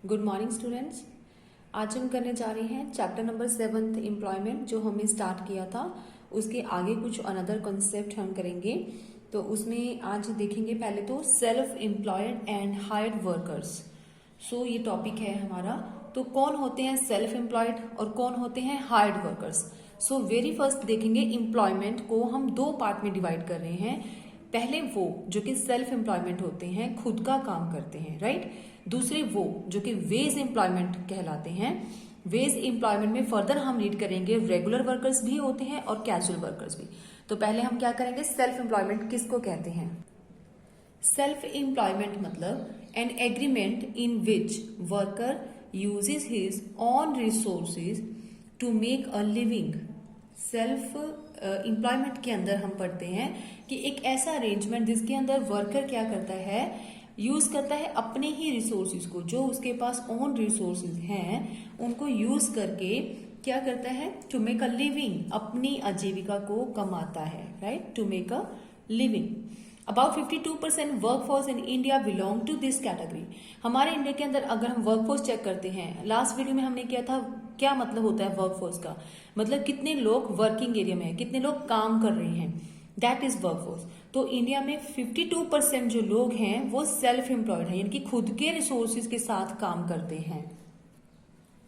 Good morning students. आज हम करने जा रहे हैं चैप्टर नंबर 7 एम्प्लॉयमेंट, जो हमने स्टार्ट किया था। उसके आगे कुछ अनदर कॉन्सेप्ट हम करेंगे। तो उसमें आज देखेंगे पहले तो self employed and hired workers. So ये टॉपिक है हमारा। तो कौन होते हैं सेल्फ एम्प्लॉयड और कौन होते हैं hired workers. So very first देखेंगे एम्प्लॉयमेंट को हम दो पार्ट में डिवाइड कर रहे हैं। पहले वो जो कि सेल्फ एम्प्लॉयमेंट होते हैं, खुद का काम करते हैं, राइट। दूसरे वो जो कि वेज एम्प्लॉयमेंट कहलाते हैं। वेज एम्प्लॉयमेंट में फर्दर हम रीड करेंगे रेगुलर वर्कर्स भी होते हैं और कैजुअल वर्कर्स भी। तो पहले हम क्या करेंगे, सेल्फ एम्प्लॉयमेंट किसको कहते हैं। सेल्फ एम्प्लॉयमेंट मतलब an agreement in which worker uses his own resources to make a living. Self employment के अंदर हम पढ़ते हैं कि एक ऐसा अरेंजमेंट जिसके अंदर वर्कर क्या करता है, यूज करता है अपने ही रिसोर्सेज को, जो उसके पास ओन रिसोर्सेज हैं उनको यूज करके क्या करता है, टू मेक अ लिविंग, अपनी आजीविका को कमाता है, right, to make a living. About 52% workforce in India belong to this category. हमारे इंडिया के अंदर अगर हम वर्कफोर्स चेक करते हैं, लास्ट वीडियो में हमने किया था क्या मतलब होता है वर्कफोर्स का, मतलब कितने लोग वर्किंग एरिया में है, कितने लोग काम कर रहे हैं, दैट इज वर्कफोर्स। तो इंडिया में 52% जो लोग हैं वो सेल्फ एम्प्लॉयड है, यानी कि खुद के रिसोर्सेज के साथ काम करते हैं।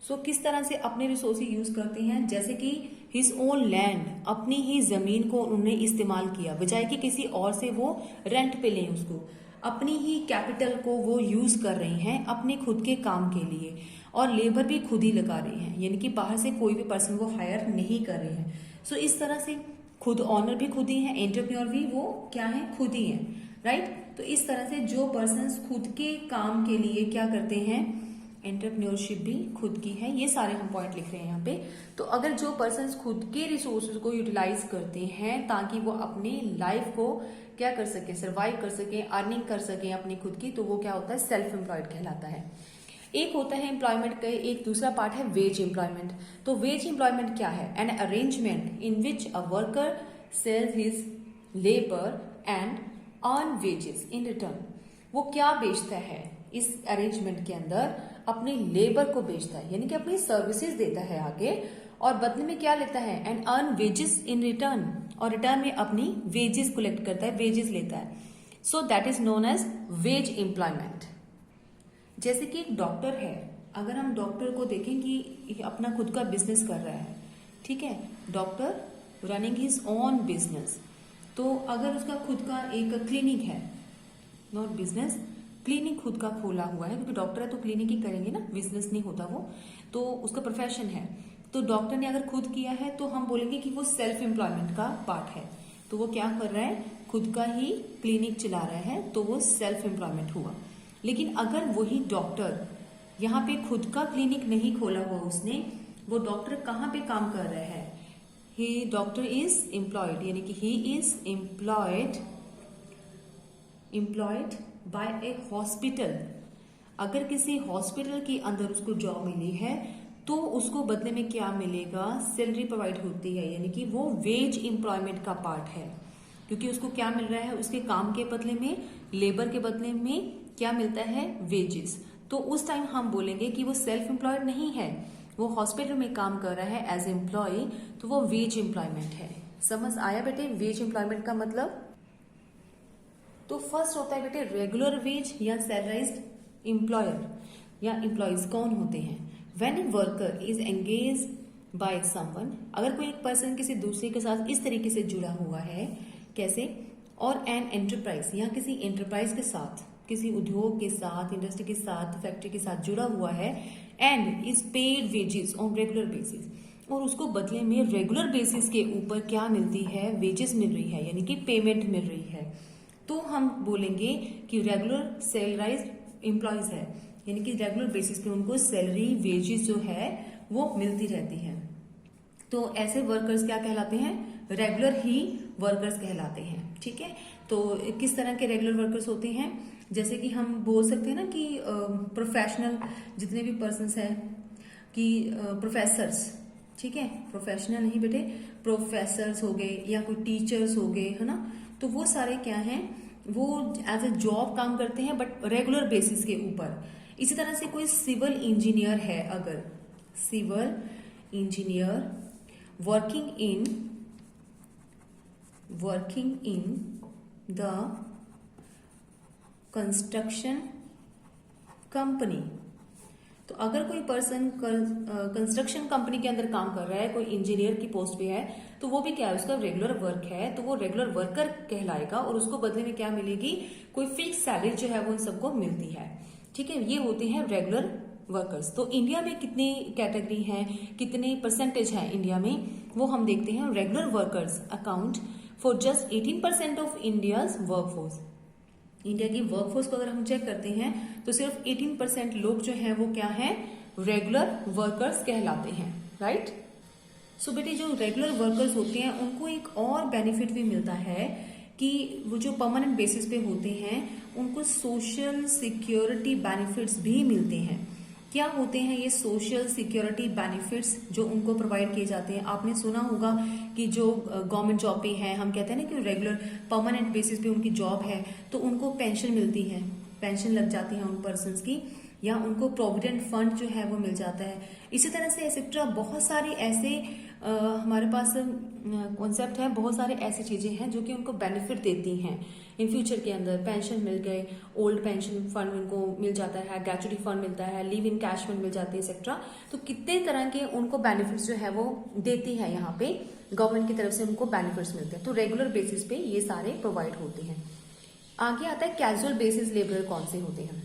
सो किस तरह से अपने रिसोर्सेज यूज करते हैं, जैसे कि हिज ओन लैंड, अपनी ही जमीन को उन्होंने इस्तेमाल किया, बजाय कि किसी और से वो रेंट पे लें उसको। अपनी ही कैपिटल को वो यूज कर रहे हैं अपने खुद के काम के लिए, और लेबर भी खुद ही लगा रहे हैं, यानी कि बाहर से कोई भी पर्सन वो हायर नहीं कर रहे हैं। सो इस तरह से खुद ऑनर भी खुद ही है, एंटरप्रेन्योर भी वो क्या है, खुद ही है, राइट। तो इस तरह से जो पर्सन खुद के काम के लिए क्या करते हैं, एंटरप्रेन्योरशिप भी खुद की है। ये सारे हम पॉइंट लिख रहे हैं यहाँ पे। तो अगर जो पर्सन खुद के रिसोर्सेज को यूटिलाइज करते हैं ताकि वो अपनी लाइफ को क्या कर सके, सर्वाइव कर सके, अर्निंग कर सके अपनी खुद की, तो वो क्या होता है, सेल्फ एम्प्लॉयड कहलाता है। एक होता है एम्प्लॉयमेंट का, एक दूसरा पार्ट है वेज एम्प्लॉयमेंट। तो वेज एम्प्लॉयमेंट क्या है, an arrangement in which a worker sales his labour and earn wages in return. वो क्या बेचता है इस अरेंजमेंट के अंदर, अपनी लेबर को बेचता है, यानी कि अपनी सर्विसेज देता है आगे, और बदले में क्या लेता है, and earn wages in return, और रिटर्न में अपनी वेजेस कलेक्ट करता है, वेजेस लेता है। So that is known as wage employment. जैसे कि एक डॉक्टर है, अगर हम डॉक्टर को देखें कि अपना खुद का बिजनेस कर रहा है, ठीक है, doctor running his own business. तो अगर उसका खुद का एक क्लिनिक है, नॉट बिजनेस, क्लिनिक खुद का खोला हुआ है, क्योंकि डॉक्टर है तो क्लिनिक ही करेंगे ना, बिजनेस नहीं होता वो, तो उसका प्रोफेशन है। तो डॉक्टर ने अगर खुद किया है तो हम बोलेंगे कि वो सेल्फ एम्प्लॉयमेंट का पार्ट है। तो वो क्या कर रहा है, खुद का ही क्लिनिक चला रहा है, तो वो सेल्फ एम्प्लॉयमेंट हुआ। लेकिन अगर वही डॉक्टर यहाँ पे खुद का क्लिनिक नहीं खोला हुआ उसने, वो डॉक्टर कहाँ पे काम कर रहा है, ही डॉक्टर इज एम्प्लॉयड, यानी कि he is employed by A hospital. अगर किसी हॉस्पिटल के अंदर उसको जॉब मिली है तो उसको बदले में क्या मिलेगा, सैलरी प्रोवाइड होती है, यानी कि वो वेज एम्प्लॉयमेंट का पार्ट है, क्योंकि उसको क्या मिल रहा है, उसके काम के बदले में, लेबर के बदले में क्या मिलता है, वेजेस। तो उस टाइम हम बोलेंगे कि वो सेल्फ एम्प्लॉयड नहीं है, वो हॉस्पिटल में काम कर रहा है एज एम्प्लॉय, तो वो वेज एम्प्लॉयमेंट है। समझ आया बेटे वेज एम्प्लॉयमेंट का मतलब। तो फर्स्ट होता है बेटे रेगुलर वेज या सैलराइज्ड एम्प्लॉयर या एम्प्लॉयज कौन होते हैं। When a worker is engage by someone, अगर कोई एक पर्सन किसी दूसरे के साथ इस तरीके से जुड़ा हुआ है, कैसे, और एन एंटरप्राइज या किसी एंटरप्राइज के साथ, किसी उद्योग के साथ, इंडस्ट्री के साथ, फैक्ट्री के साथ जुड़ा हुआ है, and is paid wages on regular basis, और उसको बदले में रेगुलर बेसिस के ऊपर क्या मिलती है, वेजेस मिल रही है, यानी कि पेमेंट मिल रही है, तो हम बोलेंगे कि रेगुलर सैलराइज्ड एम्प्लॉयज है, यानी कि रेगुलर बेसिस पे उनको सैलरी वेजेस जो है वो मिलती रहती है। तो ऐसे वर्कर्स क्या कहलाते हैं, रेगुलर ही वर्कर्स कहलाते हैं, ठीक है। तो किस तरह के रेगुलर वर्कर्स होते हैं, जैसे कि हम बोल सकते हैं ना कि प्रोफेशनल जितने भी पर्सन्स हैं, कि प्रोफेसर्स, ठीक है, प्रोफेशनल नहीं बेटे, प्रोफेसर्स हो गए या कोई टीचर्स हो गए, है ना, तो वो सारे क्या हैं, वो एज ए जॉब काम करते हैं बट रेगुलर बेसिस के ऊपर। इसी तरह से कोई सिविल इंजीनियर है, अगर civil engineer working in the construction company, तो अगर कोई पर्सन कंस्ट्रक्शन कंपनी के अंदर काम कर रहा है, कोई इंजीनियर की पोस्ट पे है, तो वो भी क्या है, उसका रेगुलर वर्क है, तो वो रेगुलर वर्कर कहलाएगा और उसको बदले में क्या मिलेगी, कोई फिक्स सैलरी जो है वो उन सबको मिलती है। ठीक है, ये होते हैं रेगुलर वर्कर्स। तो इंडिया में कितनी कैटेगरी है, कितने परसेंटेज है इंडिया में, वो हम देखते हैं। Regular workers account for just 18% of India's workforce. India की वर्कफोर्स को अगर हम चेक करते हैं तो सिर्फ 18% लोग जो हैं वो क्या है, रेगुलर वर्कर्स कहलाते हैं, राइट। सो बेटे जो रेगुलर वर्कर्स होते हैं उनको एक और बेनिफिट भी मिलता है कि वो जो परमानेंट बेसिस पे होते हैं उनको सोशल सिक्योरिटी बेनिफिट्स भी मिलते हैं। क्या होते हैं ये सोशल सिक्योरिटी बेनिफिट्स जो उनको प्रोवाइड किए जाते हैं? आपने सुना होगा कि जो गवर्नमेंट जॉब पे है, हम कहते हैं ना कि रेगुलर परमानेंट बेसिस पे उनकी जॉब है, तो उनको पेंशन मिलती है, पेंशन लग जाती है उन पर्सन्स की, या उनको प्रोविडेंट फंड जो है वो मिल जाता है। इसी तरह से एक्सेट्रा बहुत सारे ऐसे हमारे पास कॉन्सेप्ट है, बहुत सारे ऐसी चीजें हैं जो कि उनको बेनिफिट देती हैं इन फ्यूचर के अंदर। पेंशन मिल गए, ओल्ड पेंशन फंड उनको मिल जाता है, ग्रेचुटी फंड मिलता है, लीव इन कैश फंड मिल जाती है एक्सेट्रा। तो कितने तरह के उनको बेनिफिट्स जो है वो देती है, यहाँ पे गवर्नमेंट की तरफ से उनको बेनिफिट्स मिलते हैं। तो रेगुलर बेसिस पे ये सारे प्रोवाइड होते हैं। आगे आता है कैजुअल बेसिस लेबरर कौन से होते हैं।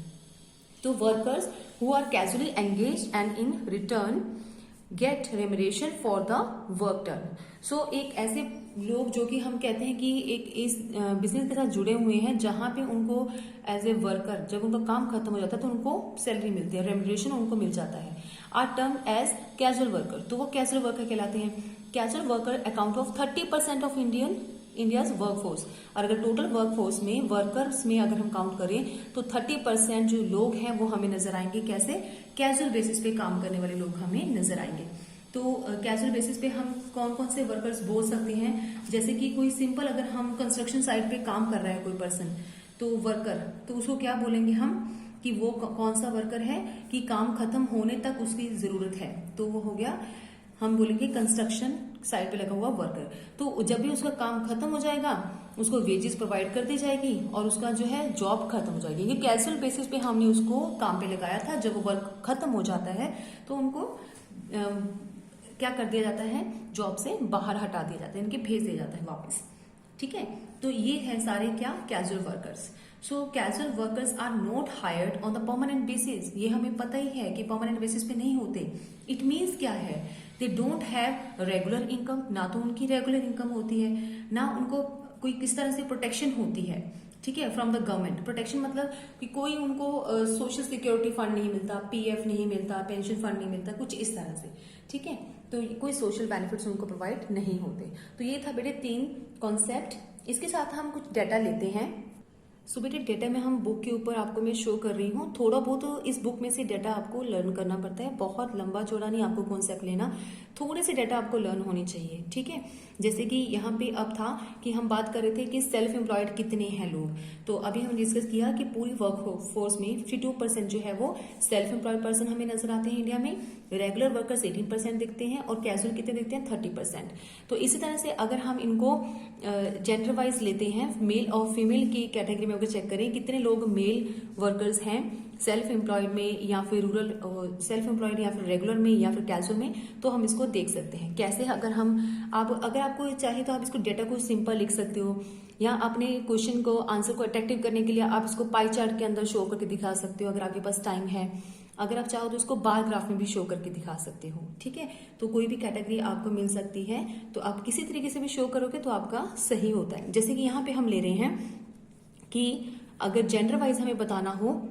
तो workers who are casually engaged and in return get remuneration for the work done. So एक ऐसे लोग जो कि हम कहते हैं कि एक इस बिजनेस के साथ जुड़े हुए हैं, जहां पे उनको एज ए वर्कर जब उनका काम खत्म हो जाता है तो उनको सैलरी मिलती है, रेम्यूनरेशन उनको मिल जाता है। Are term as casual worker, तो वो कैजुअल वर्कर कहलाते हैं। Casual worker account of 30% of India's workforce. और अगर टोटल वर्कफोर्स में वर्कर्स में अगर हम काउंट करें तो 30% जो लोग हैं वो हमें नजर आएंगे। कैसे? कैजुअल बेसिस पे काम करने वाले लोग हमें नजर आएंगे। तो कैजुअल बेसिस पे हम कौन कौन से वर्कर्स बोल सकते हैं, जैसे कि कोई सिंपल अगर हम कंस्ट्रक्शन साइट पे काम कर रहा है कोई पर्सन, तो वर्कर, तो उसको क्या बोलेंगे हम कि वो कौन सा वर्कर है कि काम खत्म होने तक उसकी जरूरत है, तो वो हो गया, हम बोलेंगे कंस्ट्रक्शन साइट पे लगा हुआ वर्कर। तो जब भी उसका काम खत्म हो जाएगा उसको वेजेस प्रोवाइड कर दी जाएगी और उसका जो है जॉब खत्म हो जाएगी। ये कैजुअल बेसिस पे हमने उसको काम पे लगाया था, जब वो वर्क खत्म हो जाता है तो उनको क्या कर दिया जाता है, जॉब से बाहर हटा दिया जाता है, इनके भेज दिया जाता है वापस। ठीक है, तो ये है सारे क्या, casual workers. So casual workers are not hired on the permanent basis. ये हमें पता ही है कि परमानेंट बेसिस पे नहीं होते। इट मीन्स क्या है, they don't have regular income, ना तो उनकी रेगुलर इनकम होती है, ना उनको कोई किस तरह से प्रोटेक्शन होती है, ठीक है, फ्रॉम द गवर्नमेंट। प्रोटेक्शन मतलब कि कोई उनको सोशल सिक्योरिटी फंड नहीं मिलता, पीएफ नहीं मिलता, पेंशन फंड नहीं मिलता, कुछ इस तरह से। ठीक है, तो कोई सोशल बेनिफिट्स उनको प्रोवाइड नहीं होते। तो ये था बेटे 3 कॉन्सेप्ट। इसके साथ हम कुछ डाटा लेते हैं। सो बेटे डेटा में हम बुक के ऊपर आपको मैं शो कर रही हूँ। थोड़ा बहुत तो इस बुक में से डाटा आपको लर्न करना पड़ता है, बहुत लंबा चौड़ा नहीं आपको कॉन्सेप्ट लेना, थोड़े से डाटा आपको लर्न होनी चाहिए। ठीक है, जैसे कि यहाँ पे अब था कि हम बात कर रहे थे कि सेल्फ एम्प्लॉयड कितने हैं लोग। तो अभी हम डिस्कस किया कि पूरी वर्क फोर्स में 52% जो है वो सेल्फ एम्प्लॉयड पर्सन हमें नजर आते हैं इंडिया में। रेगुलर वर्कर्स 18% दिखते हैं और कैजुअल कितने दिखते हैं, 30%। तो इसी तरह से अगर हम इनको जेंडर वाइज लेते हैं, मेल और फीमेल की कैटेगरी में अगर चेक करें कितने लोग मेल वर्कर्स हैं सेल्फ एम्प्लॉयड में या फिर रूरल सेल्फ एम्प्लॉयड या फिर रेगुलर में या फिर कैजुअल में, तो हम इसको देख सकते हैं। कैसे? अगर अगर आपको चाहिए तो आप इसको डेटा को सिंपल लिख सकते हो, या अपने क्वेश्चन को आंसर को अट्रैक्टिव करने के लिए आप इसको पाई चार्ट के अंदर शो करके दिखा सकते हो अगर आपके पास टाइम है। अगर आप चाहो तो उसको बार ग्राफ में भी शो करके दिखा सकते हो। ठीक है, तो कोई भी कैटेगरी आपको मिल सकती है, तो आप किसी तरीके से भी शो करोगे तो आपका सही होता है। जैसे कि यहाँ पे हम ले रहे हैं कि अगर जेंडर वाइज हमें बताना हो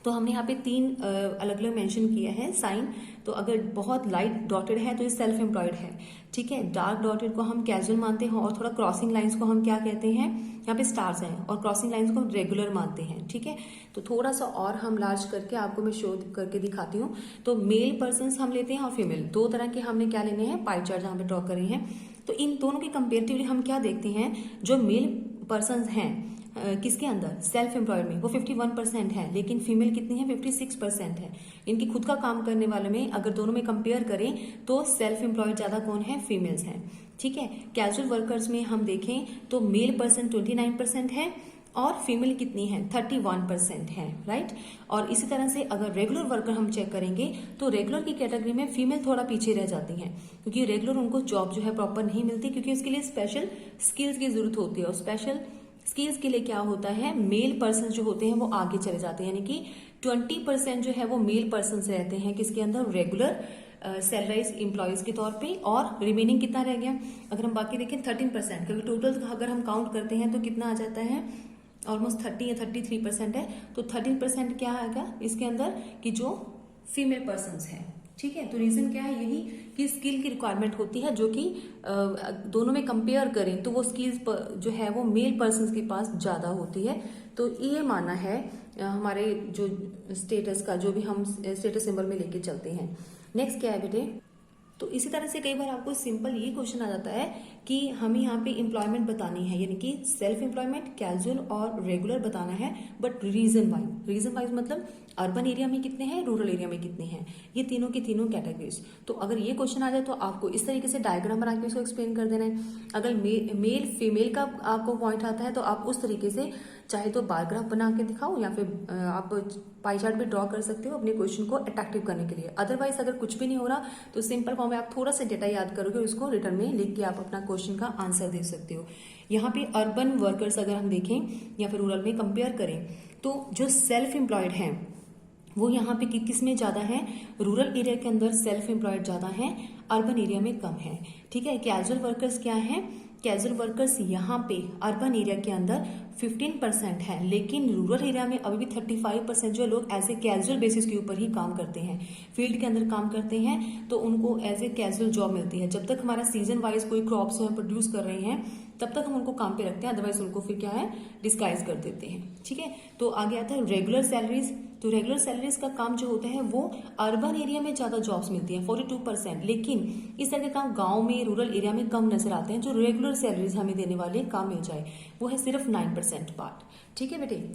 तो हमने यहाँ पे 3 अलग अलग मेंशन किया है साइन। तो अगर बहुत लाइट डॉटेड है तो ये सेल्फ एम्प्लॉयड है। ठीक है, डार्क डॉटेड को हम कैजुअल मानते हैं और थोड़ा क्रॉसिंग लाइंस को हम क्या कहते हैं, यहाँ पे स्टार्स हैं, और क्रॉसिंग लाइंस को हम रेगुलर मानते हैं। ठीक है, तो थोड़ा सा और हम लार्ज करके आपको मैं शो करके दिखाती हूँ। तो मेल पर्सन हम लेते हैं और फीमेल, 2 तरह के हमने क्या लेने हैं, पाई चार्ट जहाँ पे ड्रॉ करे हैं। तो इन दोनों के कंपेरेटिवली हम क्या देखते हैं, जो मेल पर्सन हैं किसके अंदर, सेल्फ एम्प्लॉयड में वो 51% है, लेकिन फीमेल कितनी है, 56% है। इनकी खुद का काम करने वाले में अगर दोनों में कंपेयर करें तो सेल्फ एम्प्लॉयड ज्यादा कौन है, फीमेल्स हैं। ठीक है, कैजुअल वर्कर्स में हम देखें तो मेल पर्सन 29% है और फीमेल कितनी है, 31% है, राइट। और इसी तरह से अगर रेगुलर वर्कर हम चेक करेंगे तो रेगुलर की कैटेगरी में फीमेल थोड़ा पीछे रह जाती हैं, क्योंकि रेगुलर उनको जॉब जो है प्रॉपर नहीं मिलती, क्योंकि उसके लिए स्पेशल स्किल्स की जरूरत होती है, और स्पेशल स्किल्स के लिए क्या होता है, मेल पर्सन जो होते हैं वो आगे चले जाते हैं, यानी कि 20% जो है वो मेल पर्सन रहते हैं किसके अंदर, रेगुलर सैलराइज एम्प्लॉयज के तौर पे, और रिमेनिंग कितना रह गया, अगर हम बाकी देखें 13%, क्योंकि टोटल अगर हम काउंट करते हैं तो कितना आ जाता है, ऑलमोस्ट 30 या 33% है, तो 13% क्या आएगा इसके अंदर कि जो फीमेल पर्सन्स हैं। ठीक है, तो रीजन क्या है, यही कि स्किल की रिक्वायरमेंट होती है, जो कि दोनों में कंपेयर करें तो वो स्किल्स जो है वो मेल पर्सन्स के पास ज्यादा होती है। तो ये माना है हमारे जो स्टेटस का, जो भी हम स्टेटस सिंबल में लेके चलते हैं। नेक्स्ट क्या है बेटे, तो इसी तरह से कई बार आपको सिंपल ये क्वेश्चन आ जाता है कि हमें यहाँ पे एम्प्लॉयमेंट बतानी है, यानी कि सेल्फ एम्प्लॉयमेंट, कैजुअल और रेगुलर बताना है, बट रीजन वाइज मतलब अर्बन एरिया में कितने हैं, रूरल एरिया में कितने हैं, ये तीनों की तीनों कैटेगरीज। तो अगर ये क्वेश्चन आ जाए तो आपको इस तरीके से डायग्राम बना के उसको एक्सप्लेन कर देना है। अगर मेल फीमेल का आपको पॉइंट आता है तो आप उस तरीके से चाहे तो बार ग्राफ बना के दिखाओ, या फिर आप पाई चार्ट भी ड्रॉ कर सकते हो अपने क्वेश्चन को अट्रैक्टिव करने के लिए। अदरवाइज अगर कुछ भी नहीं हो रहा तो सिंपल फॉर्म में आप थोड़ा सा डेटा याद करोगे, उसको रिटर्न में लिख के आप अपना क्वेश्चन का आंसर दे सकते हो। यहाँ पे अर्बन वर्कर्स अगर हम देखें या फिर रूरल में कंपेयर करें तो जो सेल्फ एम्प्लॉयड हैं वो यहाँ पे किस में ज्यादा है, रूरल एरिया के अंदर सेल्फ एम्प्लॉयड ज्यादा है, अर्बन एरिया में कम है। ठीक है, कैजुअल वर्कर्स क्या है, कैजुअल वर्कर्स यहाँ पे अर्बन एरिया के अंदर 15% है, लेकिन रूरल एरिया में अभी भी 35% जो लोग एज ए कैजुअल बेसिस के ऊपर ही काम करते हैं, फील्ड के अंदर काम करते हैं, तो उनको एज ए कैजुअल जॉब मिलती है। जब तक हमारा सीजन वाइज कोई क्रॉप्स हम प्रोड्यूस कर रहे हैं तब तक हम उनको काम पे रखते हैं, अदरवाइज उनको फिर क्या है, डिस्गाइज कर देते हैं। ठीक है, तो आगे आता है रेगुलर सैलरीज। तो रेगुलर सैलरीज का काम जो होता है वो अर्बन एरिया में ज्यादा जॉब्स मिलती हैं 42%, लेकिन इस तरह के काम गांव में, रूरल एरिया में कम नजर आते हैं। जो रेगुलर सैलरीज हमें देने वाले काम मिल जाए वो है सिर्फ 9% पार्ट। ठीक है बेटे,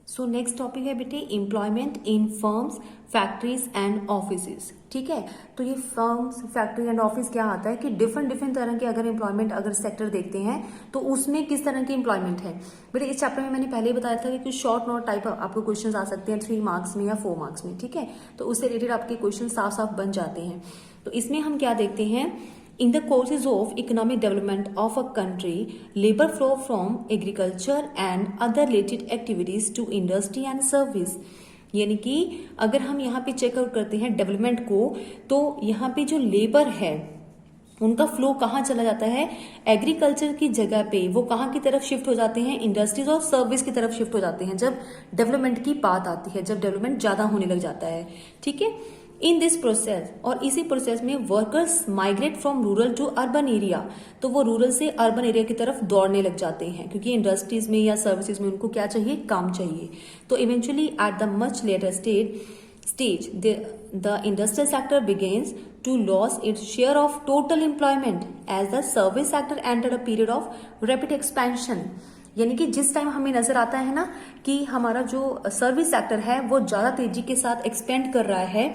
सो नेक्स्ट टॉपिक है बेटे employment in firms, factories and offices. ठीक है, तो ये फर्म्स, फैक्ट्री एंड ऑफिस क्या आता है कि डिफरेंट तरह के अगर एम्प्लॉयमेंट अगर सेक्टर देखते हैं तो उसमें किस तरह की एम्प्लॉयमेंट है। बेटे इस चैप्टर में मैंने पहले ही बताया था कि कुछ शॉर्ट नोट टाइप आपको क्वेश्चन आ सकते हैं 3 मार्क्स में या 4 मार्क्स में। ठीक है, तो उससे रिलेटेड आपके क्वेश्चन साफ साफ बन जाते हैं। तो इसमें हम क्या देखते हैं, in the courses of economic development of a country, labor flow from agriculture and other related activities to industry and service। यानी कि अगर हम यहाँ पे चेकआउट करते हैं डेवलपमेंट को, तो यहाँ पे जो लेबर है उनका फ्लो कहाँ चला जाता है, एग्रीकल्चर की जगह पे वो कहाँ की तरफ शिफ्ट हो जाते हैं, इंडस्ट्रीज और सर्विस की तरफ शिफ्ट हो जाते हैं जब डेवलपमेंट की बात आती है, जब डेवलपमेंट ज्यादा होने लग जाता है। ठीक है, इन दिस प्रोसेस, और इसी प्रोसेस में workers migrate from rural to urban area, तो वो रूरल से अर्बन एरिया की तरफ दौड़ने लग जाते हैं, क्योंकि इंडस्ट्रीज में या सर्विसेज में उनको क्या चाहिए, काम चाहिए। तो eventually at the much later stage the industrial sector begins to lose its share of total employment as the service sector entered a period of rapid expansion। यानी कि जिस टाइम हमें नजर आता है ना कि हमारा जो सर्विस सेक्टर है वो ज्यादा तेजी के साथ एक्सपेंड कर रहा है,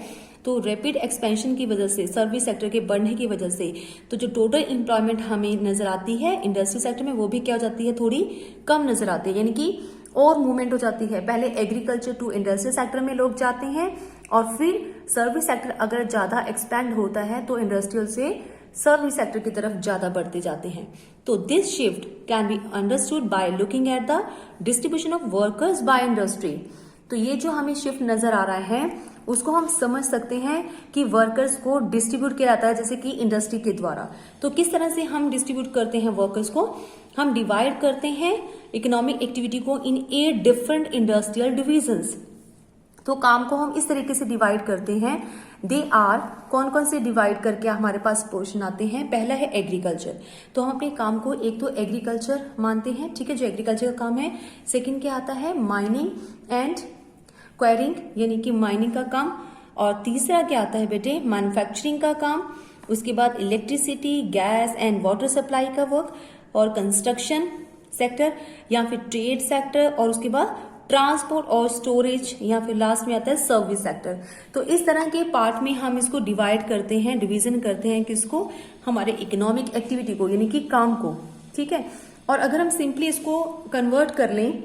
तो रैपिड एक्सपेंशन की वजह से, सर्विस सेक्टर के बढ़ने की वजह से, तो जो टोटल एम्प्लॉयमेंट हमें नजर आती है इंडस्ट्री सेक्टर में वो भी क्या हो जाती है, थोड़ी कम नजर आती है। यानी कि और मूवमेंट हो जाती है, पहले एग्रीकल्चर टू इंडस्ट्रियल सेक्टर में लोग जाते हैं, और फिर सर्विस सेक्टर अगर ज्यादा एक्सपैंड होता है तो इंडस्ट्रियल से सर्विस सेक्टर की तरफ ज्यादा बढ़ते जाते हैं। तो this shift can be understood by looking at the distribution of workers by industry. तो ये जो हमें शिफ्ट नजर आ रहा है उसको हम समझ सकते हैं कि वर्कर्स को डिस्ट्रीब्यूट किया जाता है जैसे कि इंडस्ट्री के द्वारा। तो किस तरह से हम डिस्ट्रीब्यूट करते हैं वर्कर्स को, हम डिवाइड करते हैं इकोनॉमिक एक्टिविटी को इन 8 डिफरेंट इंडस्ट्रियल डिविजन्स। तो काम को हम इस तरीके से डिवाइड करते हैं, दे आर, कौन कौन से डिवाइड करके हमारे पास पोर्शन आते हैं। पहला है एग्रीकल्चर, तो हम अपने काम को एक तो एग्रीकल्चर मानते हैं, ठीक है, जो एग्रीकल्चर का काम है। सेकंड क्या आता है, माइनिंग एंड क्वायरिंग, यानी कि माइनिंग का काम। और तीसरा क्या आता है बेटे, मैन्युफैक्चरिंग का काम। उसके बाद electricity, gas and water supply का वर्क, और कंस्ट्रक्शन, सेक्टर या फिर ट्रेड सेक्टर और उसके बाद ट्रांसपोर्ट और स्टोरेज या फिर लास्ट में आता है सर्विस सेक्टर। तो इस तरह के पार्ट में हम इसको डिवाइड करते हैं, डिवीजन करते हैं किसको, हमारे इकोनॉमिक एक्टिविटी को यानी कि काम को, ठीक है। और अगर हम सिंपली इसको कन्वर्ट कर लें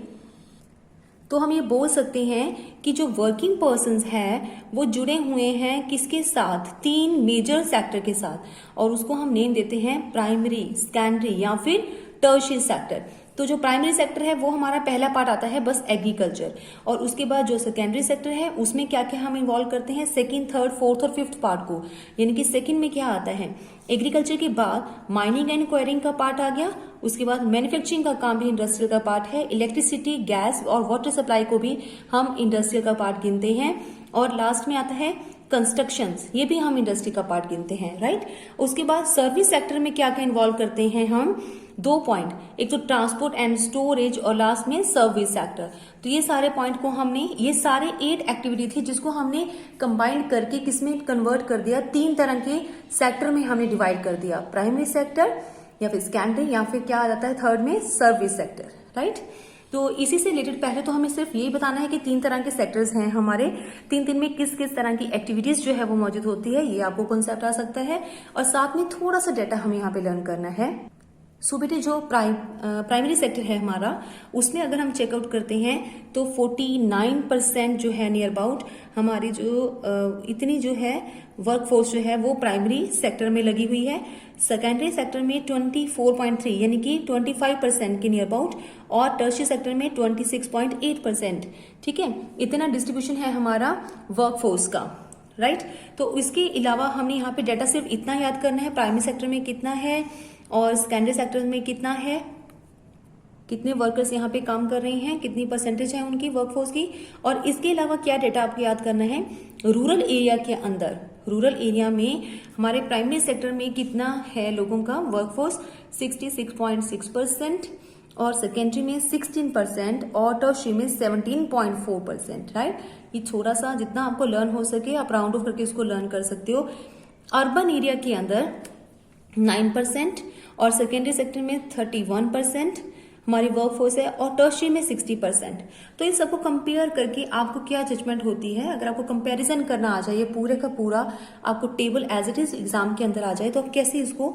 तो हम ये बोल सकते हैं कि जो वर्किंग पर्सन्स हैं वो जुड़े हुए हैं किसके साथ, 3 मेजर सेक्टर के साथ, और उसको हम नेम देते हैं प्राइमरी, सेकेंडरी या फिर टर्शियरी सेक्टर। तो जो प्राइमरी सेक्टर है वो हमारा पहला पार्ट आता है बस एग्रीकल्चर, और उसके बाद जो सेकेंडरी सेक्टर है उसमें क्या क्या हम इन्वॉल्व करते हैं, सेकंड, थर्ड, फोर्थ और फिफ्थ पार्ट को। यानी कि सेकंड में क्या आता है, एग्रीकल्चर के बाद माइनिंग एंड क्वायरिंग का पार्ट आ गया, उसके बाद मैन्युफैक्चरिंग का काम भी इंडस्ट्रियल का पार्ट है, इलेक्ट्रिसिटी, गैस और वाटर सप्लाई को भी हम इंडस्ट्रियल का पार्ट गिनते हैं, और लास्ट में आता है कंस्ट्रक्शंस, ये भी हम इंडस्ट्री का पार्ट गिनते हैं, राइट। उसके बाद सर्विस सेक्टर में क्या क्या इन्वॉल्व करते हैं हम, 2 पॉइंट, एक तो ट्रांसपोर्ट एंड स्टोरेज और लास्ट में सर्विस सेक्टर। तो ये सारे पॉइंट को हमने, ये सारे 8 एक्टिविटी थी जिसको हमने कंबाइन करके किसमें कन्वर्ट कर दिया, 3 तरह के सेक्टर में हमने डिवाइड कर दिया, प्राइमरी सेक्टर या फिर सेकेंडरी या फिर क्या आ जाता है थर्ड में सर्विस सेक्टर, राइट। तो इसी से रिलेटेड पहले तो हमें सिर्फ यही बताना है कि 3 तरह के सेक्टर्स हैं हमारे, 3 में किस किस तरह की एक्टिविटीज जो है वो मौजूद होती है, ये आपको कॉन्सेप्ट आ सकता है, और साथ में थोड़ा सा डाटा हमें यहाँ पे लर्न करना है। सो बेटे जो प्राइमरी सेक्टर है हमारा, उसमें अगर हम चेकआउट करते हैं तो 49% जो है नियर अबाउट हमारी जो इतनी जो है वर्कफोर्स जो है वो प्राइमरी सेक्टर में लगी हुई है। सेकेंडरी सेक्टर में 24.3 यानी कि 25% के नियर अबाउट, और टर्शियरी सेक्टर में 26.8%, ठीक है। इतना डिस्ट्रीब्यूशन है हमारा वर्कफोर्स का, राइट। तो इसके अलावा हमने यहाँ पे डाटा सिर्फ इतना याद करना है, प्राइमरी सेक्टर में कितना है और सेकेंडरी सेक्टर में कितना है, कितने वर्कर्स यहाँ पे काम कर रहे हैं, कितनी परसेंटेज है उनकी वर्कफोर्स की, और इसके अलावा क्या डेटा आपको याद करना है, रूरल एरिया के अंदर, रूरल एरिया में हमारे प्राइमरी सेक्टर में कितना है लोगों का वर्कफोर्स, 66.6%, और सेकेंडरी में 16% और टर्शियरी में 17.4%, राइट। ये थोड़ा सा जितना आपको लर्न हो सके आप राउंड ऑफ करके इसको लर्न कर सकते हो। अर्बन एरिया के अंदर 9% और सेकेंडरी सेक्टर में 31% हमारी वर्कफोर्स है, और टर्शियरी में 60%। तो इन सबको कंपेयर करके आपको क्या जजमेंट होती है, अगर आपको कंपैरिजन करना आ जाए पूरे का पूरा, आपको table as it is exam के अंदर आ जाए, तो आप कैसे इसको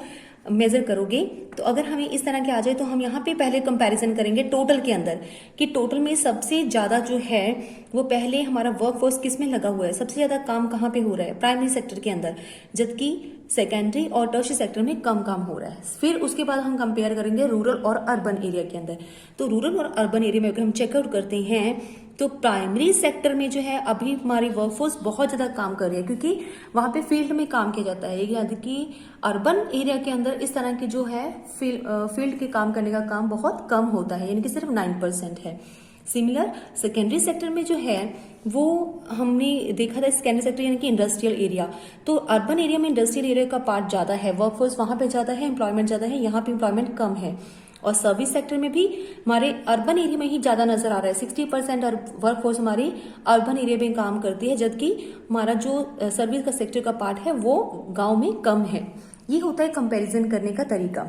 मेजर करोगे। तो अगर हमें इस तरह के आ जाए तो हम यहाँ पे पहले कंपैरिजन करेंगे टोटल के अंदर, कि टोटल में सबसे ज्यादा जो है वो पहले हमारा वर्कफोर्स किस में लगा हुआ है, सबसे ज्यादा काम कहाँ पे हो रहा है, प्राइमरी सेक्टर के अंदर, जबकि सेकेंडरी और टर्शियरी सेक्टर में कम काम हो रहा है। फिर उसके बाद हम कंपेयर करेंगे रूरल और अर्बन एरिया के अंदर। तो रूरल और अर्बन एरिया में अगर हम चेकआउट करते हैं तो प्राइमरी सेक्टर में जो है अभी हमारी वर्कफोर्स बहुत ज्यादा काम कर रही है, क्योंकि वहां पे फील्ड में काम किया जाता है, यानी कि अर्बन एरिया के अंदर इस तरह की जो है फील्ड के काम करने का काम बहुत कम होता है, यानी कि सिर्फ 9% है। सिमिलर सेकेंडरी सेक्टर में जो है वो हमने देखा था, सेकेंडरी सेक्टर यानी कि इंडस्ट्रियल एरिया, तो अर्बन एरिया में इंडस्ट्रियल एरिया का पार्ट ज्यादा है, वर्कफोर्स वहां पे ज्यादा है, एम्प्लॉयमेंट ज्यादा है, यहाँ पे एम्प्लॉयमेंट कम है। और सर्विस सेक्टर में भी हमारे अर्बन एरिया में ही ज्यादा नजर आ रहा है, 60% और वर्कफोर्स हमारी अर्बन एरिया में काम करती है, जबकि हमारा जो सर्विस का सेक्टर का पार्ट है वो गांव में कम है। ये होता है कंपैरिजन करने का तरीका।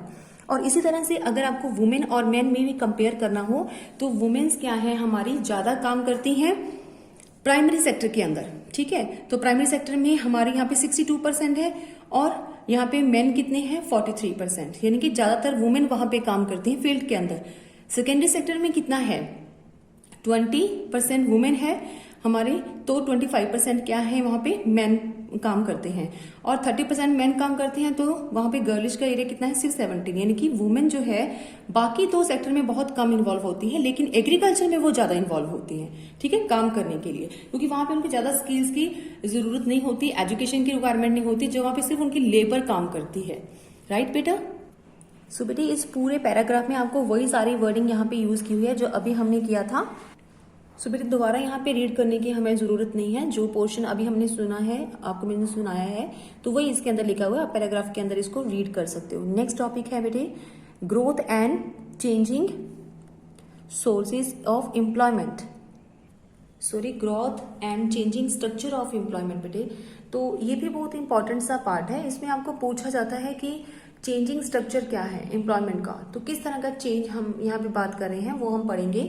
और इसी तरह से अगर आपको वुमेन और मेन में भी कंपेयर करना हो तो वुमेन्स क्या है हमारी ज्यादा काम करती हैं प्राइमरी सेक्टर के अंदर, ठीक है। तो प्राइमरी सेक्टर में हमारे यहाँ पे 62% है, और यहाँ पे मेन कितने हैं 43%, यानी कि ज्यादातर वुमेन वहां पे काम करती हैं फील्ड के अंदर। सेकेंडरी सेक्टर में कितना है 20% वुमेन है हमारे, तो 25% क्या है वहां पे मेन काम करते हैं, और 30% मेन काम करते हैं, तो वहां पे गर्लिश का एरिया कितना है सिर्फ 17, यानी कि वुमेन जो है बाकी 2 सेक्टर में बहुत कम इन्वॉल्व होती है, लेकिन एग्रीकल्चर में वो ज्यादा इन्वॉल्व होती है, ठीक है, काम करने के लिए, क्योंकि वहां पे उनको ज्यादा स्किल्स की जरूरत नहीं होती, एजुकेशन की रिक्वायरमेंट नहीं होती, जो वहां पे सिर्फ उनकी लेबर काम करती है, राइट बेटा। सो बेटे इस पूरे पैराग्राफ में आपको वही सारी वर्डिंग यहाँ पे यूज की हुई है जो अभी हमने किया था। सो बेटे दोबारा यहाँ पे रीड करने की हमें जरूरत नहीं है, जो पोर्शन अभी हमने सुना है आपको मैंने सुनाया है तो वही इसके अंदर लिखा हुआ है, आप पैराग्राफ के अंदर इसको रीड कर सकते हो। नेक्स्ट टॉपिक है बेटे growth and changing sources of employment, sorry growth and changing structure of employment बेटे। तो ये भी बहुत इंपॉर्टेंट सा पार्ट है, इसमें आपको पूछा जाता है कि चेंजिंग स्ट्रक्चर क्या है एम्प्लॉयमेंट का, तो किस तरह का चेंज हम यहाँ पे बात कर रहे हैं वो हम पढ़ेंगे।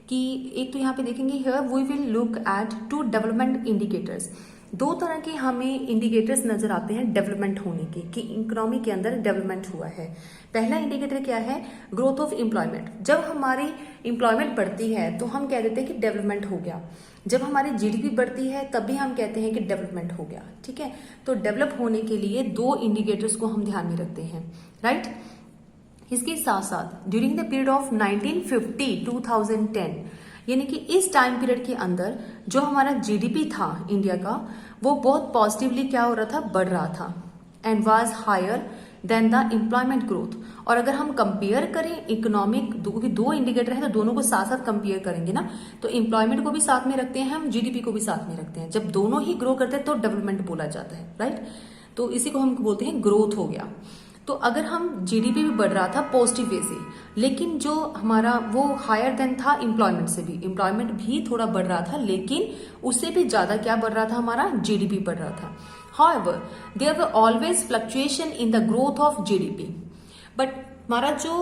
कि एक तो यहाँ पे देखेंगे here we will look at 2 development indicators. 2 तरह के हमें इंडिकेटर्स नजर आते हैं डेवलपमेंट होने के, कि इकोनॉमी के अंदर डेवलपमेंट हुआ है। पहला इंडिकेटर क्या है, ग्रोथ ऑफ एम्प्लॉयमेंट। जब हमारी एम्प्लॉयमेंट बढ़ती है तो हम कह देते हैं कि डेवलपमेंट हो गया। जब हमारी जीडीपी बढ़ती है तब भी हम कहते हैं कि डेवलपमेंट हो गया। ठीक है, तो डेवलप होने के लिए 2 इंडिकेटर्स को हम ध्यान में रखते हैं, राइट। इसके साथ साथ ड्यूरिंग द पीरियड ऑफ 1950 2010, यानी कि इस टाइम पीरियड के अंदर जो हमारा जीडीपी था इंडिया का, वो बहुत पॉजिटिवली क्या हो रहा था, बढ़ रहा था, and was higher than the employment growth. और अगर हम कंपेयर करें इकोनॉमिक, दो इंडिकेटर है तो दोनों को साथ साथ कंपेयर करेंगे ना, तो एम्प्लॉयमेंट को भी साथ में रखते हैं हम, जीडीपी को भी साथ में रखते हैं। जब दोनों ही ग्रो करते हैं तो डेवलपमेंट बोला जाता है, राइट। तो इसी को हम बोलते हैं ग्रोथ हो गया। तो अगर हम जीडीपी भी बढ़ रहा था पॉजिटिव वे से, लेकिन जो हमारा वो हायर देन था एम्प्लॉयमेंट से भी, एम्प्लॉयमेंट भी थोड़ा बढ़ रहा था, लेकिन उससे भी ज्यादा क्या बढ़ रहा था, हमारा जीडीपी बढ़ रहा था। However, there were always fluctuation in the growth of GDP. But हमारा जो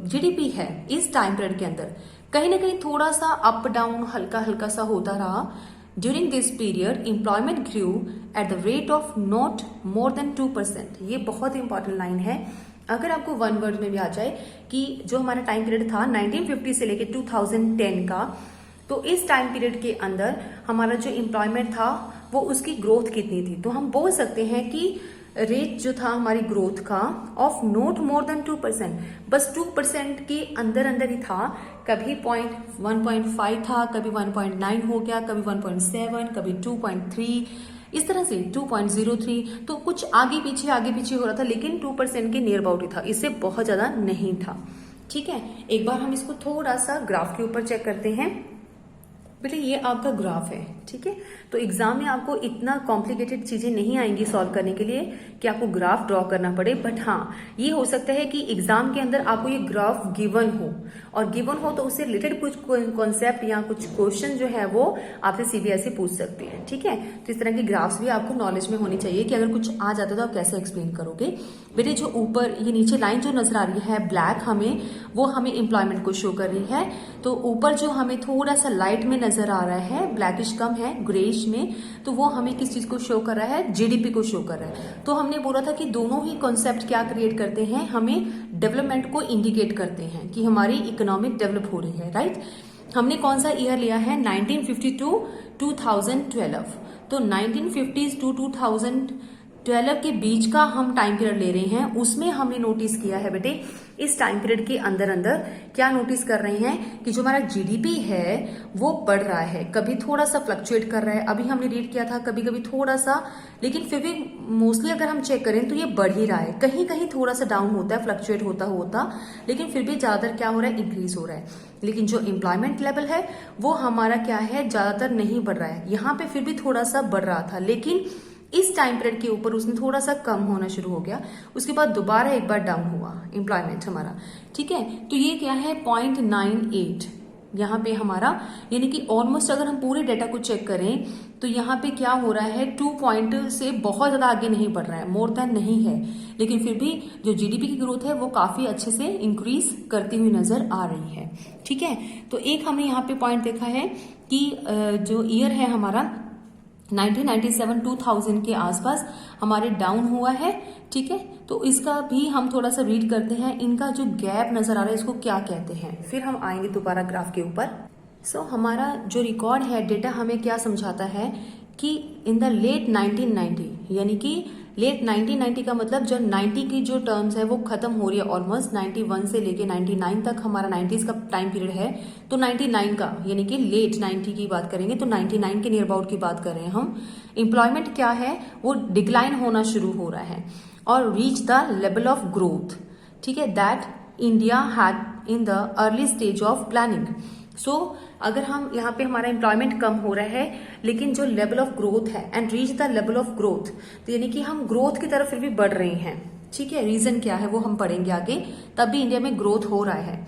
जीडीपी है इस टाइम पीरियड के अंदर कहीं ना कहीं थोड़ा सा अप डाउन हल्का हल्का सा होता रहा। During this period employment grew at the rate of not more than 2%। ये बहुत इंपॉर्टेंट लाइन है। अगर आपको वन वर्ड में भी आ जाए कि जो हमारा टाइम पीरियड था 1950 से लेके 2010 का, तो इस टाइम पीरियड के अंदर हमारा जो एम्प्लॉयमेंट था वो उसकी ग्रोथ कितनी थी, तो हम बोल सकते हैं कि रेट जो था हमारी ग्रोथ का ऑफ नॉट मोर देन 2%, बस 2% के अंदर अंदर ही था। कभी 1.5 था, कभी 1.9 हो गया, कभी 1.7, कभी 2.3, इस तरह से 2.03, तो कुछ आगे पीछे हो रहा था, लेकिन 2% के नियर अबाउट ही था, इससे बहुत ज्यादा नहीं था। ठीक है, एक बार हम इसको थोड़ा सा ग्राफ के ऊपर चेक करते हैं। बेटे ये आपका ग्राफ है, ठीक है, तो एग्जाम में आपको इतना कॉम्प्लिकेटेड चीजें नहीं आएंगी सॉल्व करने के लिए कि आपको ग्राफ ड्रॉ करना पड़े, बट हाँ ये हो सकता है कि एग्जाम के अंदर आपको ये ग्राफ गिवन हो, और गिवन हो तो उससे रिलेटेड कुछ कॉन्सेप्ट या कुछ क्वेश्चन जो है वो आपसे सीबीएसई पूछ सकते हैं। ठीक है, तो इस तरह की ग्राफ्स भी आपको नॉलेज में होनी चाहिए कि अगर कुछ आ जाता है तो आप कैसे एक्सप्लेन करोगे। बेटे जो ऊपर ये नीचे लाइन जो नजर आ रही है ब्लैक, वो हमें एम्प्लॉयमेंट को शो कर रही है। तो ऊपर जो हमें थोड़ा सा लाइट में नजर आ रहा है, ब्लैकिश कम है ग्रेइश में, तो वो हमें किस चीज को शो कर रहा है, जीडीपी को शो कर रहा है। तो हमने बोला था कि दोनों ही कॉन्सेप्ट क्या क्रिएट करते हैं, हमें डेवलपमेंट को इंडिकेट करते हैं कि हमारी इकोनॉमिक डेवलप हो रही है, राइट। हमने कौन सा ईयर लिया है, 1952 2012, तो 1950 टू 2012 के बीच का हम टाइम पीरियड ले रहे हैं। उसमें हमने नोटिस किया है बेटे, इस टाइम पीरियड के अंदर क्या नोटिस कर रहे हैं कि जो हमारा जीडीपी है वो बढ़ रहा है, कभी थोड़ा सा फ्लक्चुएट कर रहा है, अभी हमने रीड किया था कभी कभी थोड़ा सा, लेकिन फिर भी मोस्टली अगर हम चेक करें तो ये बढ़ ही रहा है। कहीं कहीं थोड़ा सा डाउन होता है, फ्लक्चुएट होता, लेकिन फिर भी ज्यादातर क्या हो रहा है, इंक्रीज हो रहा है। लेकिन जो एम्प्लॉयमेंट लेवल है वो हमारा क्या है, ज्यादातर नहीं बढ़ रहा है। यहाँ पे फिर भी थोड़ा सा बढ़ रहा था, लेकिन इस टाइम पीरियड के ऊपर उसने थोड़ा सा कम होना शुरू हो गया, उसके बाद दोबारा एक बार डाउन हुआ एम्प्लॉयमेंट हमारा। ठीक है, तो ये क्या है 0.98 यहाँ पे हमारा, यानी कि ऑलमोस्ट अगर हम पूरे डेटा को चेक करें तो यहाँ पे क्या हो रहा है, 2 पॉइंट से बहुत ज्यादा आगे नहीं बढ़ रहा है, मोर देन नहीं है, लेकिन फिर भी जो जीडीपी की ग्रोथ है वो काफी अच्छे से इंक्रीज करती हुई नजर आ रही है। ठीक है, तो एक हमने यहाँ पे पॉइंट देखा है कि जो ईयर है हमारा 1997 2000 के आसपास हमारे डाउन हुआ है। ठीक है, तो इसका भी हम थोड़ा सा रीड करते हैं, इनका जो गैप नजर आ रहा है इसको क्या कहते हैं, फिर हम आएंगे दोबारा ग्राफ के ऊपर। सो हमारा जो रिकॉर्ड है, डेटा हमें क्या समझाता है कि इन द लेट 1990, यानी कि लेट 1990 का मतलब जब 90 की जो टर्म्स है वो खत्म हो रही है, ऑलमोस्ट 91 से लेके 99 तक हमारा 90s का टाइम पीरियड है, तो 99 का यानी कि लेट 90 की बात करेंगे तो 99 के नियर अबाउट की बात कर रहे हैं हम। एम्प्लॉयमेंट क्या है, वो डिक्लाइन होना शुरू हो रहा है और reach the level of growth, ठीक है, that India had in the early stage of planning. So अगर हम यहाँ पे हमारा एम्प्लॉयमेंट कम हो रहा है, लेकिन जो लेवल ऑफ ग्रोथ है and reach the level of growth, तो यानी कि हम ग्रोथ की तरफ फिर भी बढ़ रहे हैं। ठीक है, रीजन क्या है वो हम पढ़ेंगे आगे, तब भी इंडिया में ग्रोथ हो रहा है।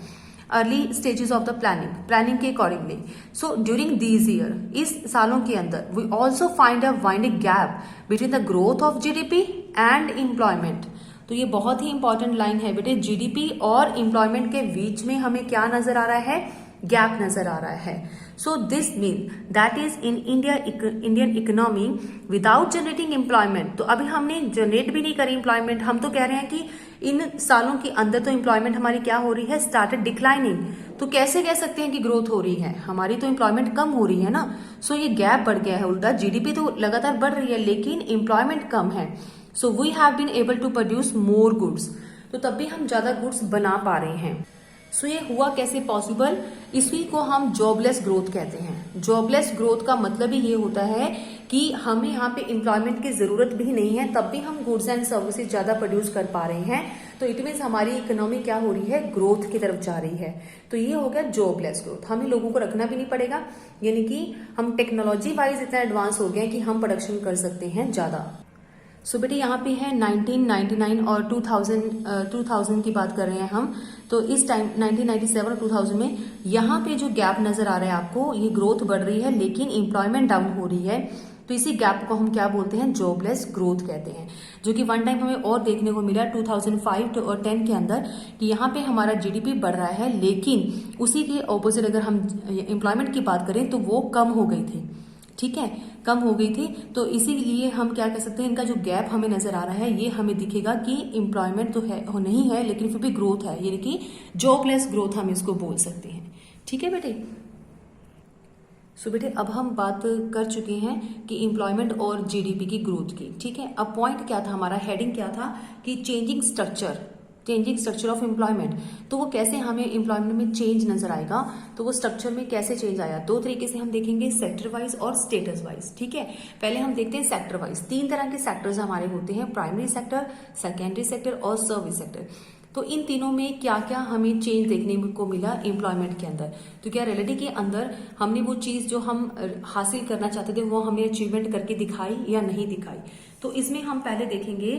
Early stages of the planning के accordingly. So during these year, इस सालों के अंदर, we also find a widening gap between the growth of GDP and employment. तो ये बहुत ही इंपॉर्टेंट लाइन है बेटे। जीडीपी और एम्प्लॉयमेंट के बीच में हमें क्या नजर आ रहा है, गैप नजर आ रहा है। So this mean that is in Indian economy without generating employment. तो अभी हमने जनरेट भी नहीं करी एम्प्लॉयमेंट, हम तो कह रहे हैं कि इन सालों के अंदर तो एम्प्लॉयमेंट हमारी क्या हो रही है, स्टार्टेड डिक्लाइनिंग। तो कैसे कह सकते हैं कि ग्रोथ हो रही है, हमारी तो एम्प्लॉयमेंट कम हो रही है ना। सो ये गैप बढ़ गया है उल्टा, जीडीपी तो लगातार बढ़ रही है लेकिन एम्प्लॉयमेंट कम है। So we have been able to produce more goods, तो तब भी हम ज्यादा गुड्स बना पा रहे हैं। सो ये हुआ कैसे पॉसिबल, इसी को हम जॉबलेस ग्रोथ कहते हैं। जॉबलेस ग्रोथ का मतलब ही ये होता है कि हमें यहाँ पे एम्प्लॉयमेंट की जरूरत भी नहीं है, तब भी हम गुड्स एंड सर्विसेज ज्यादा प्रोड्यूस कर पा रहे हैं। तो इट मीन्स हमारी इकोनॉमी क्या हो रही है, ग्रोथ की तरफ जा रही है। तो ये हो गया जॉबलेस ग्रोथ। हमें लोगों को रखना भी नहीं पड़ेगा, यानी कि हम टेक्नोलॉजी वाइज इतना एडवांस हो गए कि हम प्रोडक्शन कर सकते हैं ज्यादा। सो बेटे यहाँ पे है 1999 और 2000 की बात कर रहे हैं हम। तो इस टाइम 1997 और 2000 में यहाँ पे जो गैप नजर आ रहा है आपको, ये ग्रोथ बढ़ रही है लेकिन एम्प्लॉयमेंट डाउन हो रही है। तो इसी गैप को हम क्या बोलते हैं, जॉबलेस ग्रोथ कहते हैं। जो कि वन टाइम हमें और देखने को मिला 2005 और 10 के अंदर कि यहाँ पे हमारा जीडीपी बढ़ रहा है लेकिन उसी के ऑपोजिट अगर हम एम्प्लॉयमेंट की बात करें तो वो कम हो गई थी। ठीक है, कम हो गई थी। तो इसीलिए हम क्या कह सकते हैं, इनका जो गैप हमें नजर आ रहा है ये हमें दिखेगा कि एम्प्लॉयमेंट तो है नहीं है लेकिन फिर भी ग्रोथ है, यानी कि जॉबलेस ग्रोथ हम इसको बोल सकते हैं। ठीक है बेटे। सो बेटे अब हम बात कर चुके हैं कि एम्प्लॉयमेंट और जीडीपी की ग्रोथ की। ठीक है, अब पॉइंट क्या था हमारा, हेडिंग क्या था कि चेंजिंग स्ट्रक्चर ऑफ एम्प्लॉयमेंट। तो वो कैसे हमें एम्प्लॉयमेंट में चेंज नजर आएगा, तो वो स्ट्रक्चर में कैसे चेंज आया, दो तरीके से हम देखेंगे, सेक्टर वाइज और स्टेटस वाइज। ठीक है, पहले हम देखते हैं सेक्टर वाइज। तीन तरह के सेक्टर्स हमारे होते हैं, प्राइमरी सेक्टर, सेकेंडरी सेक्टर और सर्विस सेक्टर। तो इन तीनों में क्या क्या हमें चेंज देखने को मिला एम्प्लॉयमेंट के अंदर। तो क्या रियलिटी के अंदर हमने वो चीज जो हम हासिल करना चाहते थे वो हमने अचीवमेंट करके दिखाई या नहीं दिखाई। तो इसमें हम पहले देखेंगे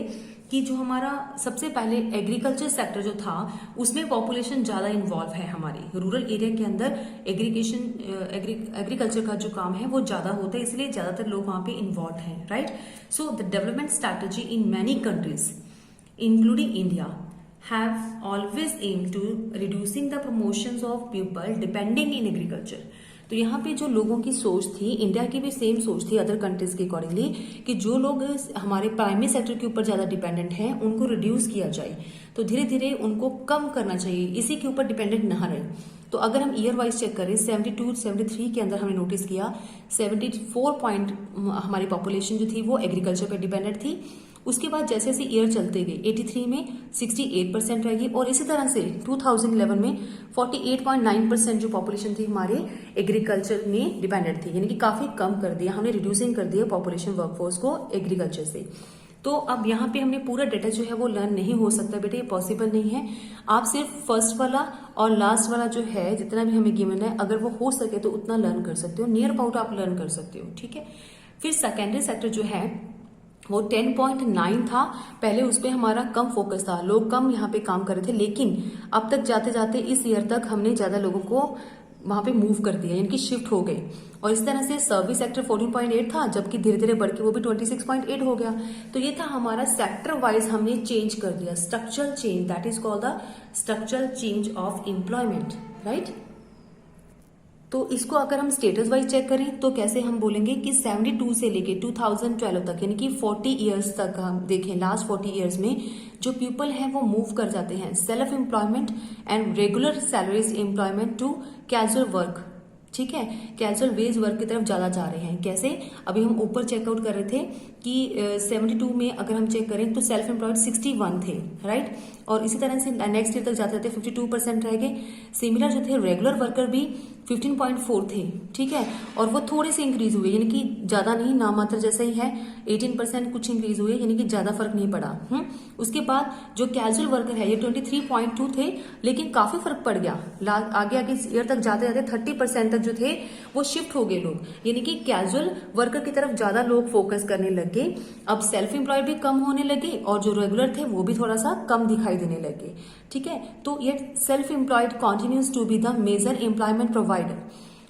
कि जो हमारा सबसे पहले एग्रीकल्चर सेक्टर जो था उसमें पॉपुलेशन ज्यादा इन्वॉल्व है। हमारी रूरल एरिया के अंदर एग्रीकल्चर का जो काम है वो ज्यादा होता है, इसलिए ज्यादातर लोग वहां पे इन्वॉल्व हैं। Right. So the development strategy in many countries including India have always aimed to reducing the promotions of people depending in agriculture। तो यहाँ पे जो लोगों की सोच थी, इंडिया की भी सेम सोच थी अदर कंट्रीज के अकॉर्डिंगली, कि जो लोग हमारे प्राइमरी सेक्टर के ऊपर ज्यादा डिपेंडेंट हैं उनको रिड्यूस किया जाए। तो धीरे धीरे उनको कम करना चाहिए, इसी के ऊपर डिपेंडेंट ना रहे। तो अगर हम ईयर वाइज चेक करें 72-73 के अंदर हमने नोटिस किया 74 पॉइंट हमारी पॉपुलेशन जो थी वो एग्रीकल्चर पर डिपेंडेंट थी। उसके बाद जैसे जैसे ईयर चलते गए 83 में 68% रहेगी और इसी तरह से 2011 में 48.9% जो पॉपुलेशन थी हमारे एग्रीकल्चर में डिपेंडेंट थी, यानी कि काफी कम कर दिया हमने, रिड्यूसिंग कर दिया पॉपुलेशन वर्कफोर्स को एग्रीकल्चर से। तो अब यहाँ पे हमने पूरा डेटा जो है वो लर्न नहीं हो सकता बेटे, ये पॉसिबल नहीं है। आप सिर्फ फर्स्ट वाला और लास्ट वाला जो है जितना भी हमें गिवन है अगर वो हो सके तो उतना लर्न कर सकते हो, नियर अबाउट आप लर्न कर सकते हो। ठीक है, फिर सेकेंडरी सेक्टर जो है वो 10.9 था, पहले उस पर हमारा कम फोकस था, लोग कम यहाँ पे काम कर रहे थे, लेकिन अब तक जाते जाते इस ईयर तक हमने ज्यादा लोगों को वहां पे मूव कर दिया, यानी कि शिफ्ट हो गए। और इस तरह से सर्विस सेक्टर 14.8 था, जबकि धीरे धीरे बढ़ के वो भी 26.8 हो गया। तो ये था हमारा सेक्टर वाइज हमने चेंज कर दिया, structural change, that is called the structural change of employment. Right. तो इसको अगर हम स्टेटस वाइज चेक करें तो कैसे हम बोलेंगे कि 72 से लेके 2012 तक, यानी कि 40 इयर्स तक हम देखें, लास्ट 40 इयर्स में जो पीपल हैं वो मूव कर जाते हैं self employment and regular salaries employment to casual work. ठीक है, कैजुअल वेज वर्क की तरफ ज्यादा जा रहे हैं। कैसे, अभी हम ऊपर चेकआउट कर रहे थे कि 72 में अगर हम चेक करें तो सेल्फ एम्प्लॉयड 61 थे। राइट। और इसी तरह से नेक्स्ट ईयर तक जाते जाते 52% रह गए। सिमिलर जो थे रेगुलर वर्कर भी 15.4 थे। ठीक है, और वो थोड़े से इंक्रीज हुए, यानी कि ज्यादा नहीं, नामात्र जैसा ही है, 18% कुछ इंक्रीज हुए, यानी कि ज्यादा फर्क नहीं पड़ा। उसके बाद जो कैजुअल वर्कर है ये 23.2 थे, लेकिन काफी फर्क पड़ गया। आगे आगे ईयर तक जाते जाते 30% तक जो थे वो शिफ्ट हो गए लोग, यानी कि कैजुअल वर्कर की तरफ ज्यादा लोग फोकस करने लगे। अब सेल्फ एम्प्लॉयड भी कम होने लगे और जो रेगुलर थे वो भी थोड़ा सा कम दिखाई देने लगे। ठीक है, तो ये self employed continues to be the major employment provider.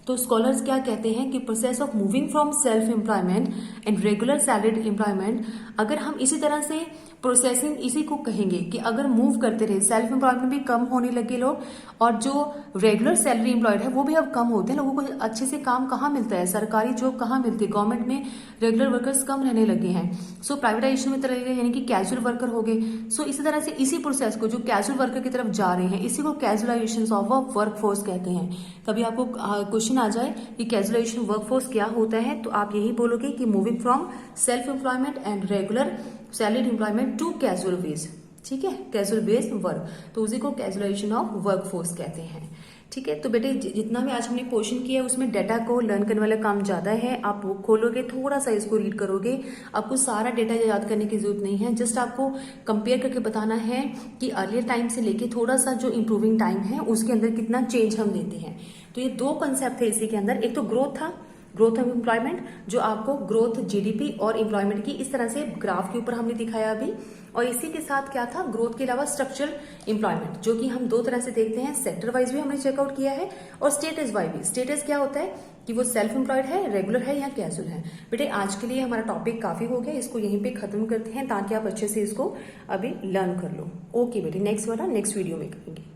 तो स्कॉलर्स क्या कहते हैं कि process of moving from self employment and regular salaried employment, अगर हम इसी तरह से प्रोसेसिंग इसी को कहेंगे कि अगर मूव करते रहे, सेल्फ एम्प्लॉयमेंट भी कम होने लगे लोग और जो रेगुलर सैलरी एम्प्लॉयड है वो भी अब कम होते हैं, लोगों को अच्छे से काम कहाँ मिलता है, सरकारी जॉब कहाँ मिलती है, गवर्नमेंट में रेगुलर वर्कर्स कम रहने लगे हैं। सो प्राइवेटाइजेशन में चले गए, यानी कि कैजुअल वर्कर हो गए। सो इसी तरह से इसी प्रोसेस को जो कैजुअल वर्कर की तरफ जा रहे हैं, इसी को कैजुअलाइजेशन ऑफ अ वर्कफोर्स कहते हैं। कभी आपको क्वेश्चन आ जाए कि कैजुअलाइजेशन वर्कफोर्स क्या होता है, तो आप यही बोलोगे कि moving from self employment and regular salaried employment to casual base, ठीक है, कैजुअल बेस्ड वर्क, तो उसी को कैजुअलाइजेशन ऑफ वर्कफोर्स कहते हैं। ठीक है, तो बेटे जितना भी आज हमने पोर्शन किया है उसमें डेटा को लर्न करने वाला काम ज्यादा है। आप बुक खोलोगे, थोड़ा सा इसको रीड करोगे, आपको सारा डेटा याद करने की जरूरत नहीं है, जस्ट आपको कंपेयर करके बताना है कि अर्लियर टाइम से लेके थोड़ा सा जो इंप्रूविंग टाइम है उसके अंदर कितना चेंज हम देते हैं। तो ये दो कंसेप्ट थे इसी के अंदर, एक तो ग्रोथ था, ग्रोथ ऑफ एम्प्लॉयमेंट, जो आपको ग्रोथ जीडीपी और एम्प्लॉयमेंट की इस तरह से ग्राफ के ऊपर हमने दिखाया अभी, और इसी के साथ क्या था, ग्रोथ के अलावा स्ट्रक्चरल एम्प्लॉयमेंट, जो कि हम दो तरह से देखते हैं, सेक्टर वाइज भी हमने चेकआउट किया है और स्टेटस वाइज भी। स्टेटस क्या होता है कि वो सेल्फ एम्प्लॉयड है, रेगुलर है या कैजुअल है। बेटे आज के लिए हमारा टॉपिक काफी हो गया, इसको यहीं पे खत्म करते हैं ताकि आप अच्छे से इसको अभी लर्न कर लो। ओके बेटे, नेक्स्ट वाला नेक्स्ट वीडियो में करेंगे।